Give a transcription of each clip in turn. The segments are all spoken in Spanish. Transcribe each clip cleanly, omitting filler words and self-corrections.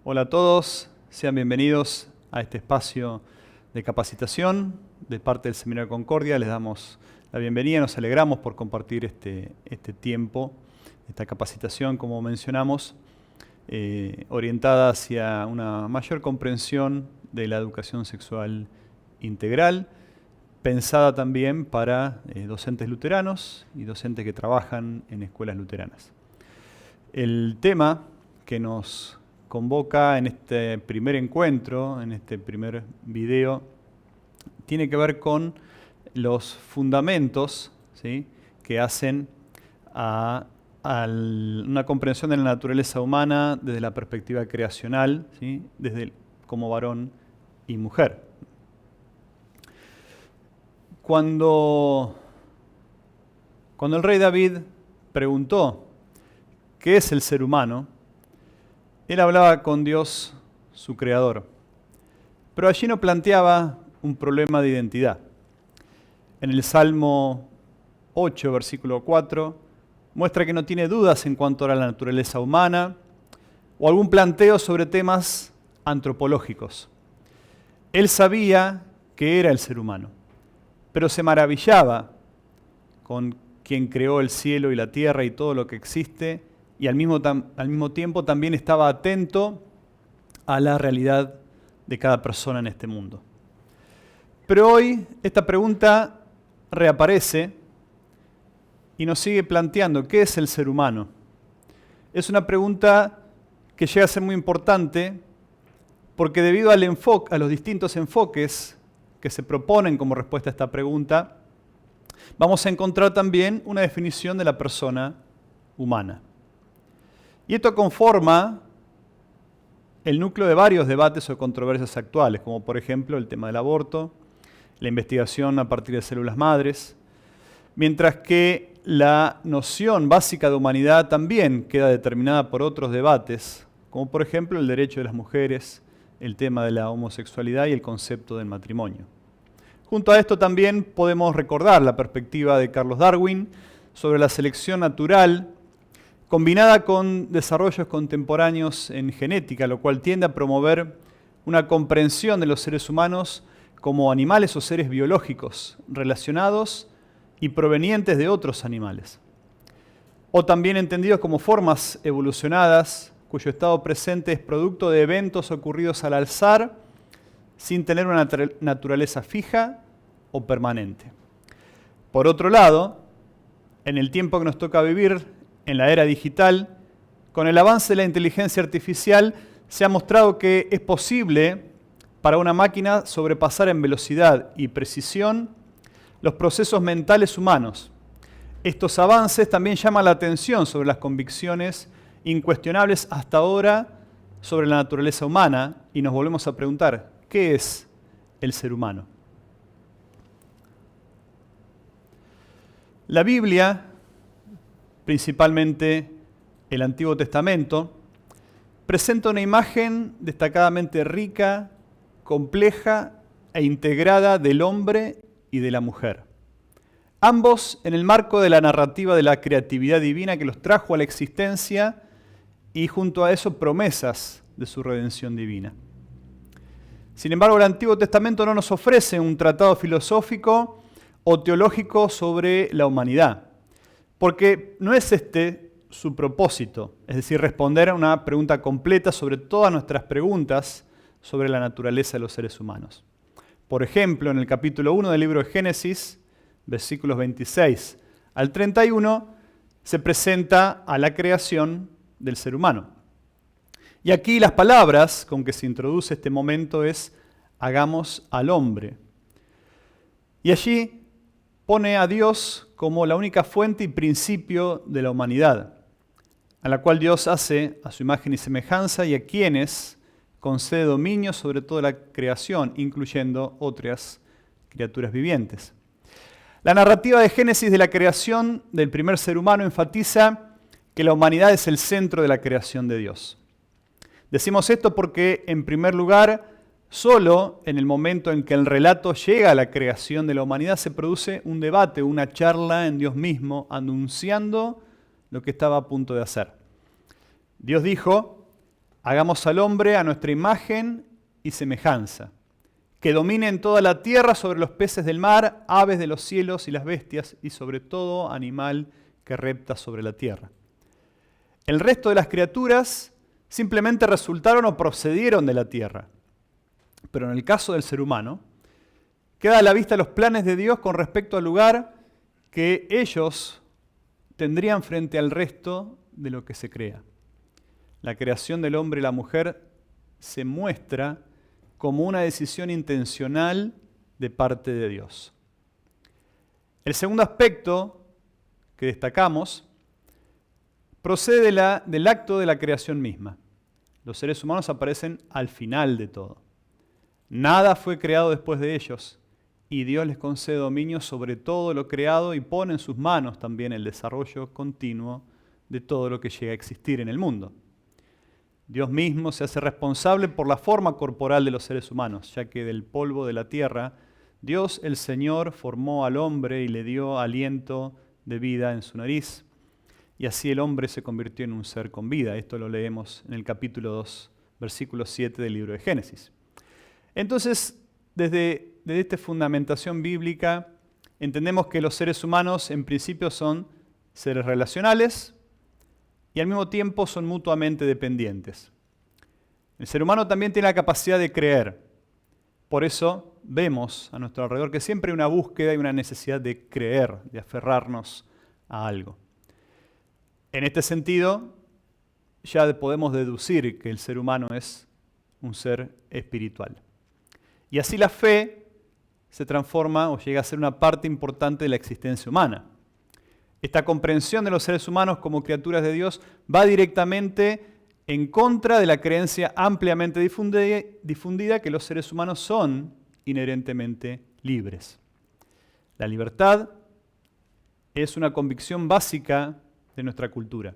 Hola a todos, sean bienvenidos a este espacio de capacitación de parte del Seminario Concordia. Les damos la bienvenida, nos alegramos por compartir este tiempo, esta capacitación, como mencionamos, orientada hacia una mayor comprensión de la educación sexual integral, pensada también para docentes luteranos y docentes que trabajan en escuelas luteranas. El tema que nos convoca en este primer encuentro, en este primer video, tiene que ver con los fundamentos, ¿sí?, que hacen a una comprensión de la naturaleza humana desde la perspectiva creacional, ¿sí?, como varón y mujer. Cuando el rey David preguntó ¿qué es el ser humano?, él hablaba con Dios, su creador, pero allí no planteaba un problema de identidad. En el Salmo 8, versículo 4, muestra que no tiene dudas en cuanto a la naturaleza humana o algún planteo sobre temas antropológicos. Él sabía que era el ser humano, pero se maravillaba con quien creó el cielo y la tierra y todo lo que existe, y al mismo tiempo también estaba atento a la realidad de cada persona en este mundo. Pero hoy esta pregunta reaparece y nos sigue planteando ¿qué es el ser humano? Es una pregunta que llega a ser muy importante porque debido a los distintos enfoques que se proponen como respuesta a esta pregunta, vamos a encontrar también una definición de la persona humana. Y esto conforma el núcleo de varios debates o controversias actuales, como por ejemplo el tema del aborto, la investigación a partir de células madres, mientras que la noción básica de humanidad también queda determinada por otros debates, como por ejemplo el derecho de las mujeres, el tema de la homosexualidad y el concepto del matrimonio. Junto a esto también podemos recordar la perspectiva de Carlos Darwin sobre la selección natural, combinada con desarrollos contemporáneos en genética, lo cual tiende a promover una comprensión de los seres humanos como animales o seres biológicos relacionados y provenientes de otros animales, o también entendidos como formas evolucionadas cuyo estado presente es producto de eventos ocurridos al azar sin tener una naturaleza fija o permanente. Por otro lado, en el tiempo que nos toca vivir, en la era digital, con el avance de la inteligencia artificial, se ha mostrado que es posible para una máquina sobrepasar en velocidad y precisión los procesos mentales humanos. Estos avances también llaman la atención sobre las convicciones incuestionables hasta ahora sobre la naturaleza humana y nos volvemos a preguntar, ¿qué es el ser humano? La Biblia, principalmente el Antiguo Testamento, presenta una imagen destacadamente rica, compleja e integrada del hombre y de la mujer. Ambos en el marco de la narrativa de la creatividad divina que los trajo a la existencia y junto a eso promesas de su redención divina. Sin embargo, el Antiguo Testamento no nos ofrece un tratado filosófico o teológico sobre la humanidad, porque no es este su propósito, es decir, responder a una pregunta completa sobre todas nuestras preguntas sobre la naturaleza de los seres humanos. Por ejemplo, en el capítulo 1 del libro de Génesis, versículos 26 al 31, se presenta a la creación del ser humano. Y aquí las palabras con que se introduce este momento es hagamos al hombre. Y allí pone a Dios como la única fuente y principio de la humanidad, a la cual Dios hace a su imagen y semejanza y a quienes concede dominio sobre toda la creación, incluyendo otras criaturas vivientes. La narrativa de Génesis de la creación del primer ser humano enfatiza que la humanidad es el centro de la creación de Dios. Decimos esto porque, en primer lugar, solo en el momento en que el relato llega a la creación de la humanidad se produce un debate, una charla en Dios mismo, anunciando lo que estaba a punto de hacer. Dios dijo, Hagamos al hombre a nuestra imagen y semejanza, que domine en toda la tierra sobre los peces del mar, aves de los cielos y las bestias, y sobre todo animal que repta sobre la tierra. El resto de las criaturas simplemente resultaron o procedieron de la tierra. Pero en el caso del ser humano, queda a la vista los planes de Dios con respecto al lugar que ellos tendrían frente al resto de lo que se crea. La creación del hombre y la mujer se muestra como una decisión intencional de parte de Dios. El segundo aspecto que destacamos procede del acto de la creación misma. Los seres humanos aparecen al final de todo. Nada fue creado después de ellos, y Dios les concede dominio sobre todo lo creado y pone en sus manos también el desarrollo continuo de todo lo que llega a existir en el mundo. Dios mismo se hace responsable por la forma corporal de los seres humanos, ya que del polvo de la tierra, Dios el Señor formó al hombre y le dio aliento de vida en su nariz, y así el hombre se convirtió en un ser con vida. Esto lo leemos en el capítulo 2, versículo 7 del libro de Génesis. Entonces, desde esta fundamentación bíblica, entendemos que los seres humanos en principio son seres relacionales y al mismo tiempo son mutuamente dependientes. El ser humano también tiene la capacidad de creer. Por eso vemos a nuestro alrededor que siempre hay una búsqueda y una necesidad de creer, de aferrarnos a algo. En este sentido, ya podemos deducir que el ser humano es un ser espiritual. Y así la fe se transforma o llega a ser una parte importante de la existencia humana. Esta comprensión de los seres humanos como criaturas de Dios va directamente en contra de la creencia ampliamente difundida que los seres humanos son inherentemente libres. La libertad es una convicción básica de nuestra cultura.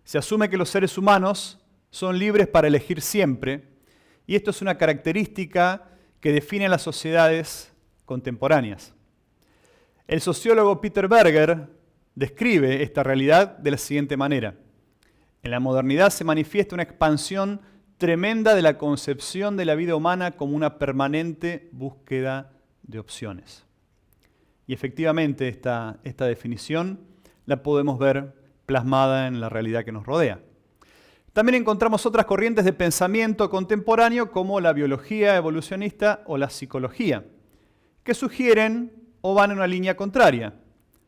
Se asume que los seres humanos son libres para elegir siempre, y esto es una característica que define a las sociedades contemporáneas. El sociólogo Peter Berger describe esta realidad de la siguiente manera. En la modernidad se manifiesta una expansión tremenda de la concepción de la vida humana como una permanente búsqueda de opciones. Y efectivamente esta definición la podemos ver plasmada en la realidad que nos rodea. También encontramos otras corrientes de pensamiento contemporáneo como la biología evolucionista o la psicología, que sugieren o van en una línea contraria.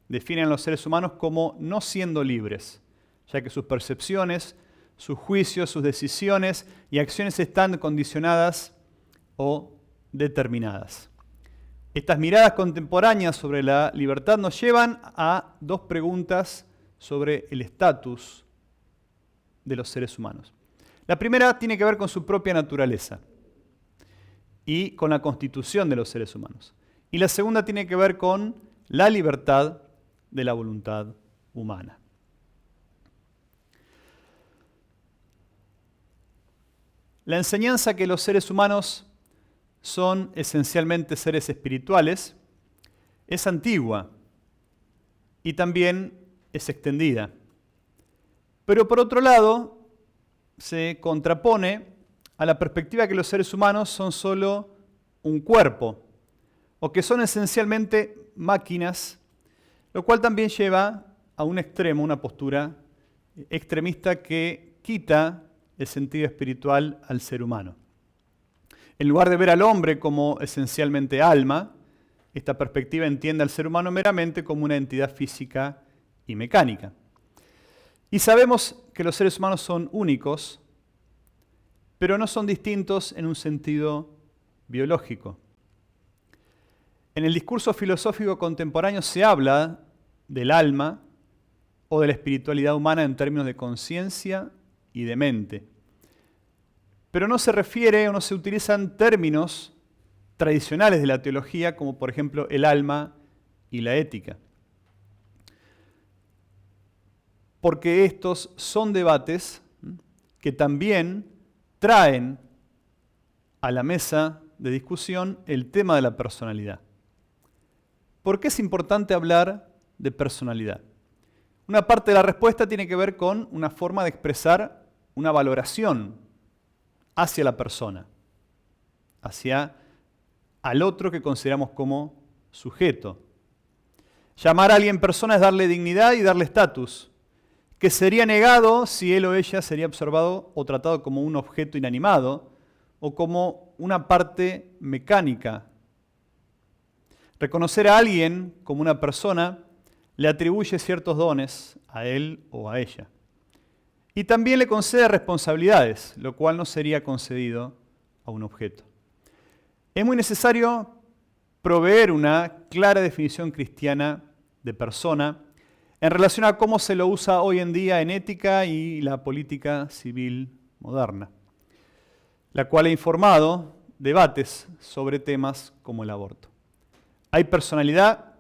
Definen a los seres humanos como no siendo libres, ya que sus percepciones, sus juicios, sus decisiones y acciones están condicionadas o determinadas. Estas miradas contemporáneas sobre la libertad nos llevan a dos preguntas sobre el estatus de los seres humanos. La primera tiene que ver con su propia naturaleza y con la constitución de los seres humanos. Y la segunda tiene que ver con la libertad de la voluntad humana. La enseñanza que los seres humanos son esencialmente seres espirituales es antigua y también es extendida. Pero por otro lado, se contrapone a la perspectiva que los seres humanos son solo un cuerpo, o que son esencialmente máquinas, lo cual también lleva a un extremo, una postura extremista que quita el sentido espiritual al ser humano. En lugar de ver al hombre como esencialmente alma, esta perspectiva entiende al ser humano meramente como una entidad física y mecánica. Y sabemos que los seres humanos son únicos, pero no son distintos en un sentido biológico. En el discurso filosófico contemporáneo se habla del alma o de la espiritualidad humana en términos de conciencia y de mente. Pero no se refiere o no se utilizan términos tradicionales de la teología como por ejemplo el alma y la ética. Porque estos son debates que también traen a la mesa de discusión el tema de la personalidad. ¿Por qué es importante hablar de personalidad? Una parte de la respuesta tiene que ver con una forma de expresar una valoración hacia la persona, hacia al otro que consideramos como sujeto. Llamar a alguien persona es darle dignidad y darle estatus, que sería negado si él o ella sería observado o tratado como un objeto inanimado o como una parte mecánica. Reconocer a alguien como una persona le atribuye ciertos dones a él o a ella. Y también le concede responsabilidades, lo cual no sería concedido a un objeto. Es muy necesario proveer una clara definición cristiana de persona en relación a cómo se lo usa hoy en día en ética y la política civil moderna, la cual ha informado debates sobre temas como el aborto. Hay personalidad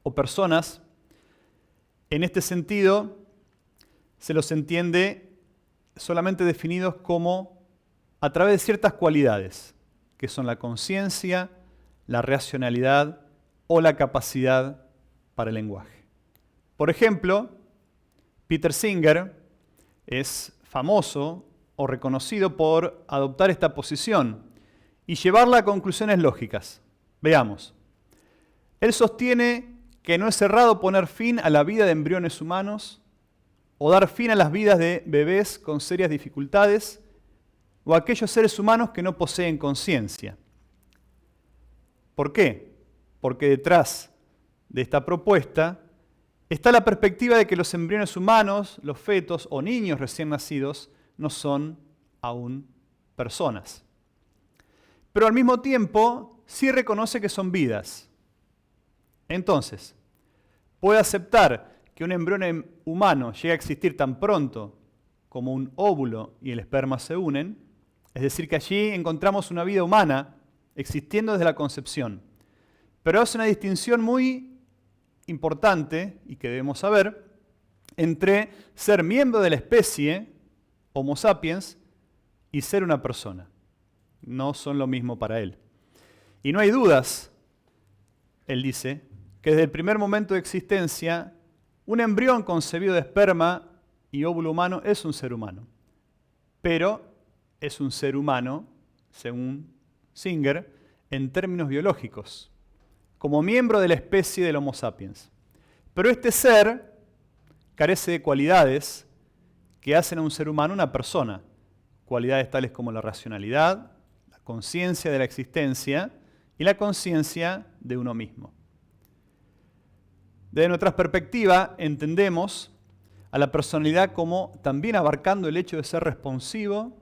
o personas, en este sentido, se los entiende solamente definidos como a través de ciertas cualidades, que son la conciencia, la racionalidad o la capacidad para el lenguaje. Por ejemplo, Peter Singer es famoso o reconocido por adoptar esta posición y llevarla a conclusiones lógicas. Veamos. Él sostiene que no es errado poner fin a la vida de embriones humanos o dar fin a las vidas de bebés con serias dificultades o aquellos seres humanos que no poseen conciencia. ¿Por qué? Porque detrás de esta propuesta está la perspectiva de que los embriones humanos, los fetos o niños recién nacidos no son aún personas. Pero al mismo tiempo sí reconoce que son vidas. Entonces, puede aceptar que un embrión humano llegue a existir tan pronto como un óvulo y el esperma se unen, es decir, que allí encontramos una vida humana existiendo desde la concepción. Pero hace una distinción muy importante y que debemos saber entre ser miembro de la especie Homo sapiens y ser una persona. No son lo mismo para él. Y no hay dudas, él dice, que desde el primer momento de existencia, un embrión concebido de esperma y óvulo humano es un ser humano. Pero es un ser humano, según Singer, en términos biológicos, como miembro de la especie del Homo sapiens. Pero este ser carece de cualidades que hacen a un ser humano una persona. Cualidades tales como la racionalidad, la conciencia de la existencia y la conciencia de uno mismo. Desde nuestra perspectiva, entendemos a la personalidad como también abarcando el hecho de ser responsivo,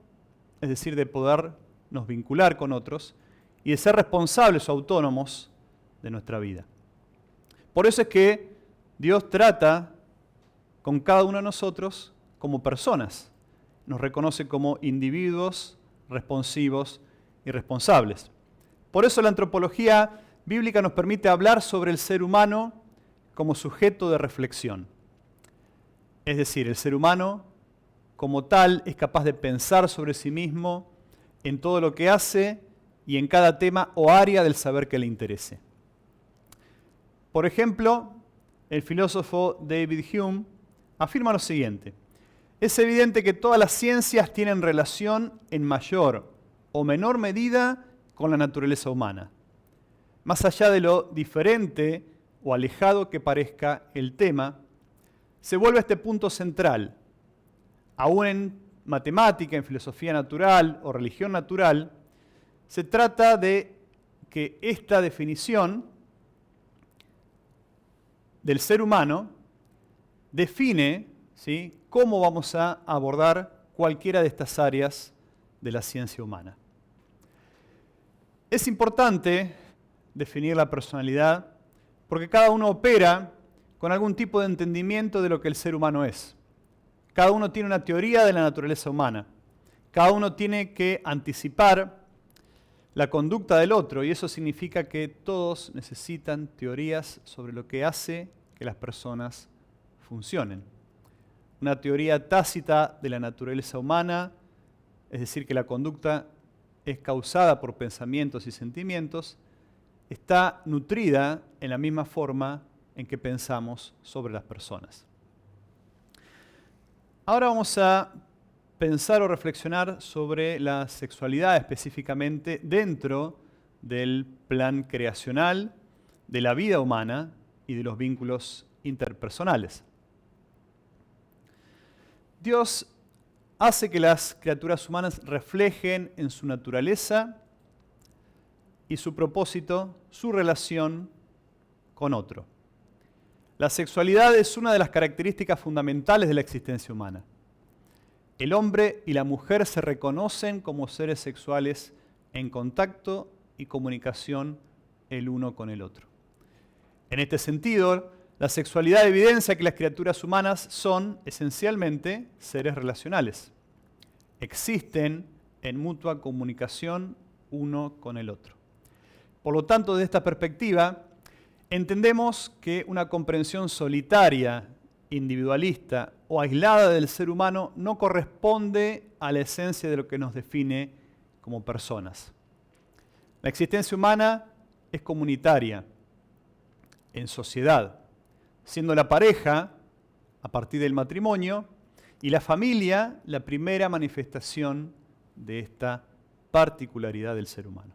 es decir, de podernos vincular con otros, y de ser responsables o autónomos de nuestra vida. Por eso es que Dios trata con cada uno de nosotros como personas. Nos reconoce como individuos responsivos y responsables. Por eso la antropología bíblica nos permite hablar sobre el ser humano como sujeto de reflexión. Es decir, el ser humano como tal es capaz de pensar sobre sí mismo en todo lo que hace y en cada tema o área del saber que le interese. Por ejemplo, el filósofo David Hume afirma lo siguiente: es evidente que todas las ciencias tienen relación en mayor o menor medida con la naturaleza humana. Más allá de lo diferente o alejado que parezca el tema, se vuelve a este punto central. Aún en matemática, en filosofía natural o religión natural, se trata de que esta definición del ser humano define, ¿sí?, cómo vamos a abordar cualquiera de estas áreas de la ciencia humana. Es importante definir la personalidad porque cada uno opera con algún tipo de entendimiento de lo que el ser humano es. Cada uno tiene una teoría de la naturaleza humana. Cada uno tiene que anticipar la conducta del otro y eso significa que todos necesitan teorías sobre lo que hace que las personas funcionen. Una teoría tácita de la naturaleza humana, es decir, que la conducta es causada por pensamientos y sentimientos, está nutrida en la misma forma en que pensamos sobre las personas. Ahora vamos a pensar o reflexionar sobre la sexualidad específicamente dentro del plan creacional, de la vida humana y de los vínculos interpersonales. Dios hace que las criaturas humanas reflejen en su naturaleza y su propósito su relación con otro. La sexualidad es una de las características fundamentales de la existencia humana. El hombre y la mujer se reconocen como seres sexuales en contacto y comunicación el uno con el otro. En este sentido, la sexualidad evidencia que las criaturas humanas son esencialmente seres relacionales. Existen en mutua comunicación uno con el otro. Por lo tanto, desde esta perspectiva, entendemos que una comprensión solitaria, individualista o aislada del ser humano no corresponde a la esencia de lo que nos define como personas. La existencia humana es comunitaria, en sociedad, siendo la pareja, a partir del matrimonio, y la familia la primera manifestación de esta particularidad del ser humano.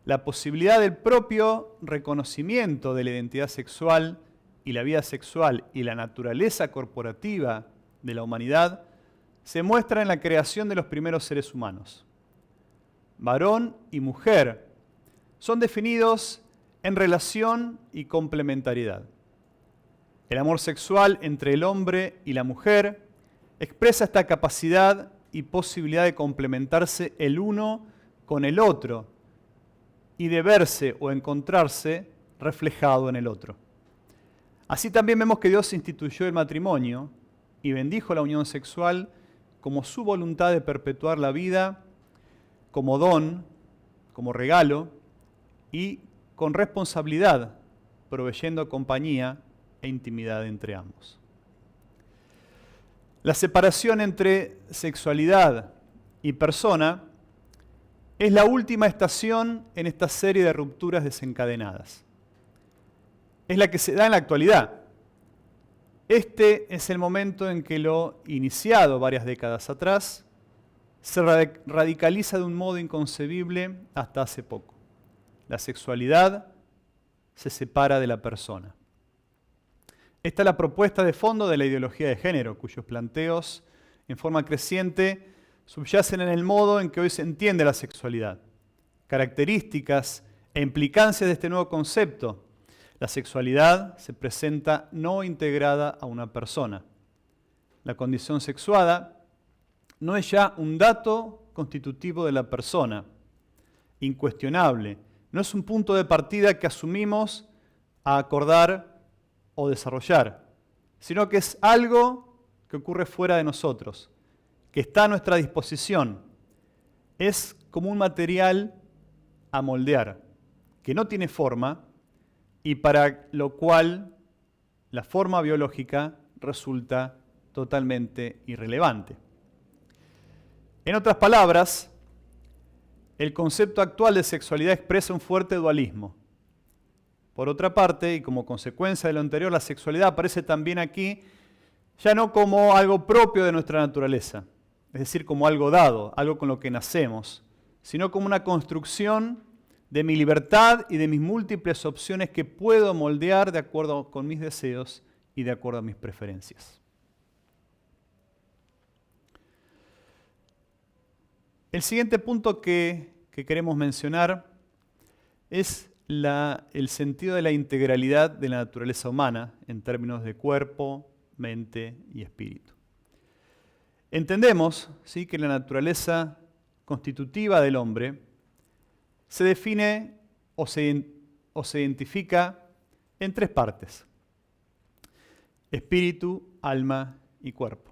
La posibilidad del propio reconocimiento de la identidad sexual y la vida sexual y la naturaleza corporativa de la humanidad se muestra en la creación de los primeros seres humanos. Varón y mujer son definidos en relación y complementariedad. El amor sexual entre el hombre y la mujer expresa esta capacidad y posibilidad de complementarse el uno con el otro y de verse o encontrarse reflejado en el otro. Así también vemos que Dios instituyó el matrimonio y bendijo la unión sexual como su voluntad de perpetuar la vida, como don, como regalo y con responsabilidad, proveyendo compañía e intimidad entre ambos. La separación entre sexualidad y persona es la última estación en esta serie de rupturas desencadenadas. Es la que se da en la actualidad. Este es el momento en que lo iniciado varias décadas atrás se radicaliza de un modo inconcebible hasta hace poco. La sexualidad se separa de la persona. Esta es la propuesta de fondo de la ideología de género, cuyos planteos en forma creciente subyacen en el modo en que hoy se entiende la sexualidad. Características e implicancias de este nuevo concepto. La sexualidad se presenta no integrada a una persona. La condición sexuada no es ya un dato constitutivo de la persona, incuestionable. No es un punto de partida que asumimos a acordar o desarrollar, sino que es algo que ocurre fuera de nosotros, que está a nuestra disposición. Es como un material a moldear, que no tiene forma y para lo cual la forma biológica resulta totalmente irrelevante. En otras palabras, el concepto actual de sexualidad expresa un fuerte dualismo. Por otra parte, y como consecuencia de lo anterior, la sexualidad aparece también aquí ya no como algo propio de nuestra naturaleza, es decir, como algo dado, algo con lo que nacemos, sino como una construcción de mi libertad y de mis múltiples opciones que puedo moldear de acuerdo con mis deseos y de acuerdo a mis preferencias. El siguiente punto que queremos mencionar es el sentido de la integralidad de la naturaleza humana en términos de cuerpo, mente y espíritu. Entendemos, ¿sí?, que la naturaleza constitutiva del hombre se define o se identifica en tres partes: espíritu, alma y cuerpo.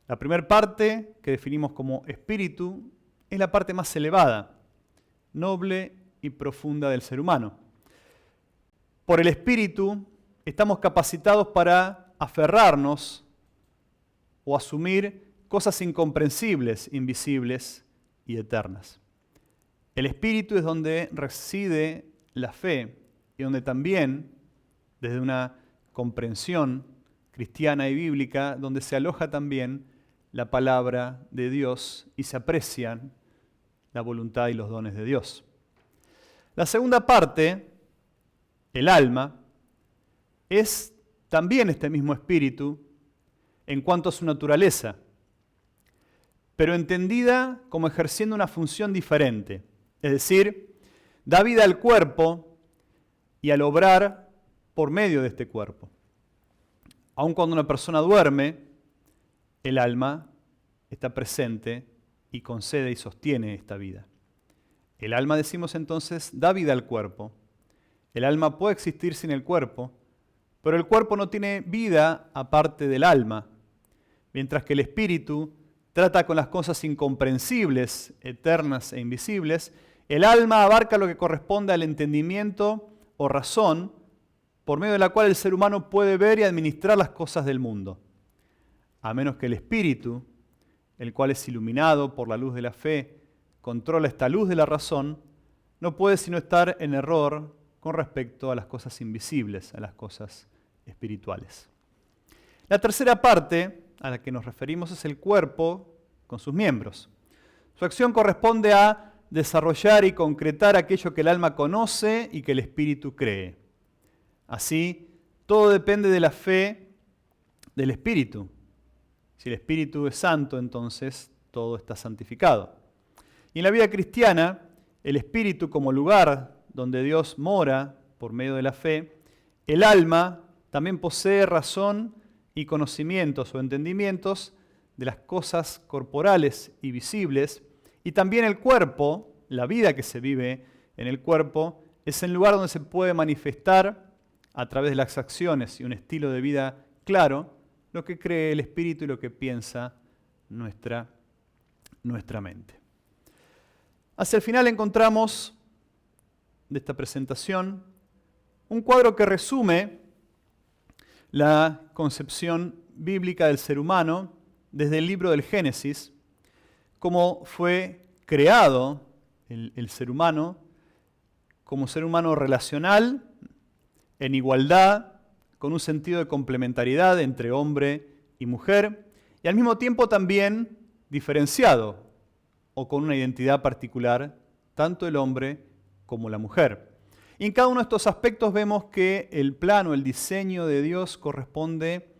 La primera parte, que definimos como espíritu, es la parte más elevada, noble y profunda del ser humano. Por el espíritu estamos capacitados para aferrarnos o asumir cosas incomprensibles, invisibles y eternas. El espíritu es donde reside la fe y donde también, desde una comprensión cristiana y bíblica, donde se aloja también la palabra de Dios y se aprecian la voluntad y los dones de Dios. La segunda parte, el alma, es también este mismo espíritu en cuanto a su naturaleza, pero entendida como ejerciendo una función diferente. Es decir, da vida al cuerpo y al obrar por medio de este cuerpo. Aun cuando una persona duerme, el alma está presente y concede y sostiene esta vida. El alma, decimos entonces, da vida al cuerpo. El alma puede existir sin el cuerpo, pero el cuerpo no tiene vida aparte del alma, mientras que el espíritu trata con las cosas incomprensibles, eternas e invisibles. El alma abarca lo que corresponde al entendimiento o razón, por medio de la cual el ser humano puede ver y administrar las cosas del mundo. A menos que el espíritu, el cual es iluminado por la luz de la fe, controla esta luz de la razón, no puede sino estar en error con respecto a las cosas invisibles, a las cosas espirituales. La tercera parte a la que nos referimos es el cuerpo con sus miembros. Su acción corresponde a desarrollar y concretar aquello que el alma conoce y que el espíritu cree. Así, todo depende de la fe del espíritu. Si el espíritu es santo, entonces todo está santificado. Y en la vida cristiana, el espíritu como lugar donde Dios mora por medio de la fe, el alma también posee razón y conocimientos o entendimientos de las cosas corporales y visibles, y también el cuerpo, la vida que se vive en el cuerpo, es el lugar donde se puede manifestar a través de las acciones y un estilo de vida claro lo que cree el espíritu y lo que piensa nuestra mente. Hacia el final encontramos de esta presentación un cuadro que resume la concepción bíblica del ser humano desde el libro del Génesis, cómo fue creado el ser humano como ser humano relacional, en igualdad, con un sentido de complementariedad entre hombre y mujer, y al mismo tiempo también diferenciado o con una identidad particular, tanto el hombre como la mujer. Y en cada uno de estos aspectos vemos que el plano, el diseño de Dios corresponde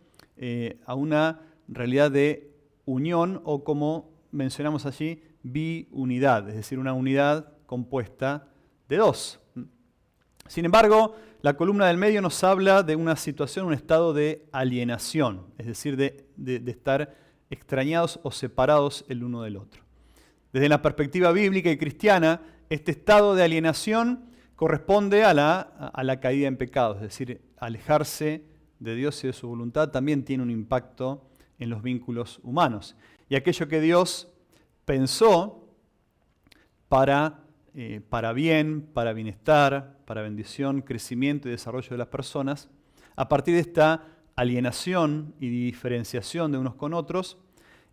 a una realidad de unión o, como mencionamos allí, biunidad, es decir, una unidad compuesta de dos. Sin embargo, la columna del medio nos habla de una situación, un estado de alienación, es decir, de estar extrañados o separados el uno del otro. Desde la perspectiva bíblica y cristiana, este estado de alienación corresponde a la caída en pecado, es decir, alejarse de Dios y de su voluntad también tiene un impacto en los vínculos humanos. Y aquello que Dios pensó para bien, para bienestar, para bendición, crecimiento y desarrollo de las personas, a partir de esta alienación y diferenciación de unos con otros,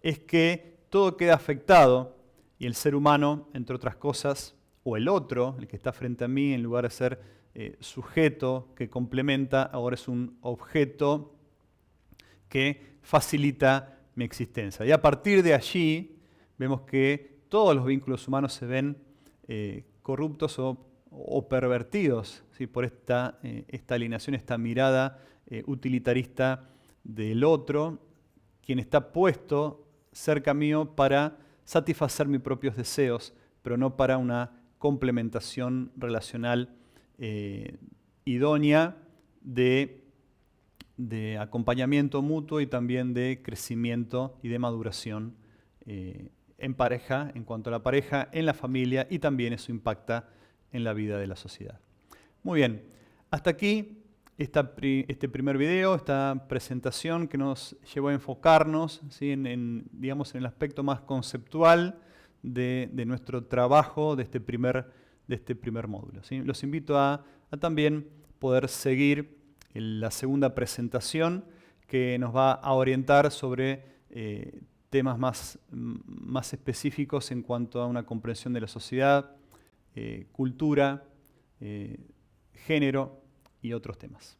es que todo queda afectado y el ser humano, entre otras cosas, o el otro, el que está frente a mí, en lugar de ser sujeto que complementa, ahora es un objeto que facilita mi existencia. Y a partir de allí vemos que todos los vínculos humanos se ven corruptos o pervertidos, ¿sí? Por esta alienación, esta mirada utilitarista del otro, quien está puesto cerca mío para satisfacer mis propios deseos, pero no para una complementación relacional idónea de acompañamiento mutuo y también de crecimiento y de maduración en pareja, en cuanto a la pareja, en la familia, y también eso impacta en la vida de la sociedad. Muy bien, hasta aquí este primer video, esta presentación que nos llevó a enfocarnos, ¿sí? digamos, en el aspecto más conceptual de nuestro trabajo de este primer módulo, ¿sí? Los invito a también poder seguir la segunda presentación que nos va a orientar sobre temas más específicos en cuanto a una comprensión de la sociedad, cultura, género y otros temas.